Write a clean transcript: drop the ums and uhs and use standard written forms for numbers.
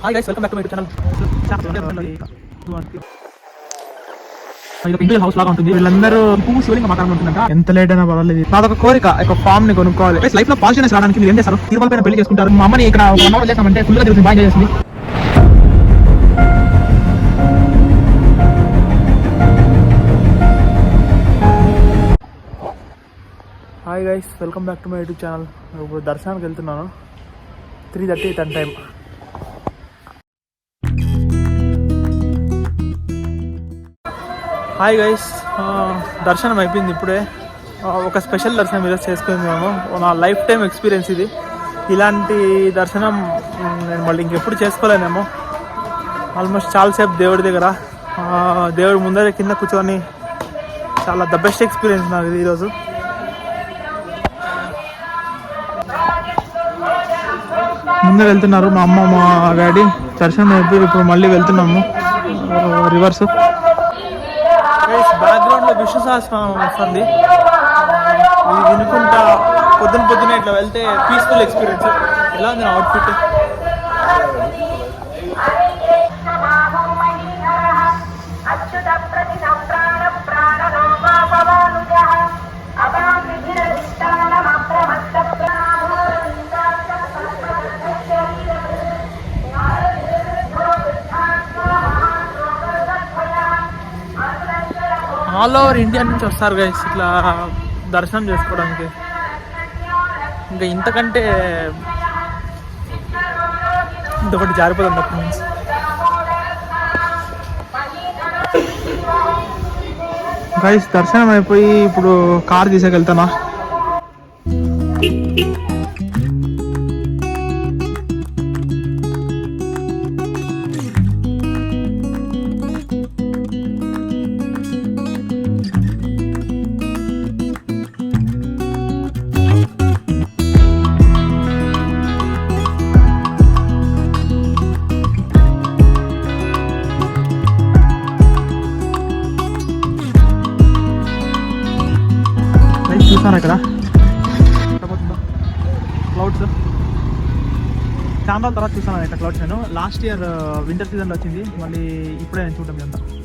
Hi guys, welcome back to my channel. Indian house లాగా ఉంటుంది. వీళ్ళందరూ పువ్వు శివలింగ మాట్లాడుకుంటున్నాక ఎంత లేట్ అయినా పర్వాలేదు. నాదొక కోరిక, ఒక ఫామ్ ని కొనుక్కోవాలి. లైఫ్ లో పాజిటివ్నెస్ రావడానికి మీరు ఏం చేస్తారు? తిరుమల పైన పెళ్లి చేసుకుంటారు. మా అమ్మని ఇక్కడ 1 అవర్ చేసామంటే ఫుల్ గా తిరుగుతుంది, బాగా చేస్తుంది. Hi guys, welcome back to my YouTube channel. ఇప్పుడు దర్శనానికి వెళ్తున్నాను. 3:30 10 టైం. హాయ్ గైస్, దర్శనం అయిపోయింది ఇప్పుడే. ఒక స్పెషల్ దర్శనం ఈరోజు చేసుకుంది మేము. నా లైఫ్ టైం ఎక్స్పీరియన్స్ ఇది. ఇలాంటి దర్శనం నేను మళ్ళీ ఇంకెప్పుడు చేసుకోలేనేమో. ఆల్మోస్ట్ చాలాసేపు దేవుడి దగ్గర, దేవుడి ముందర కింద కూర్చొని చాలా ద బెస్ట్ ఎక్స్పీరియన్స్ నాకు ఇది ఈరోజు. ముందే వెళ్తున్నారు మా అమ్మ, మా డాడీ. దర్శనం అయిపోయి ఇప్పుడు మళ్ళీ వెళ్తున్నాము రివర్స్. బ్యాక్గ్రౌండ్లో విష్ణు సహస్రనామం వస్తుంది. ఇది వినుకుంటా పొద్దున ఇట్లా వెళ్తే పీస్ఫుల్ ఎక్స్పీరియన్స్. ఎలా ఉంది నా అవుట్ఫిట్? ఆల్ ఓవర్ ఇండియా నుంచి వస్తారు గైస్ ఇట్లా దర్శనం చేసుకోవడానికి. ఇంకా ఇంతకంటే ఇంకొకటి జారిపోతుంది అప్పటి నుంచి. గైస్ దర్శనం అయిపోయి ఇప్పుడు కార్ తీసేకెళ్తానా. చూసాను ఇక్కడ క్లౌడ్స్. చాలా రోజుల తర్వాత చూసాను ఇక్కడ క్లౌడ్స్. నేను లాస్ట్ ఇయర్ వింటర్ సీజన్లో వచ్చింది, మళ్ళీ ఇప్పుడే నేను చూడటం ఇదంతా.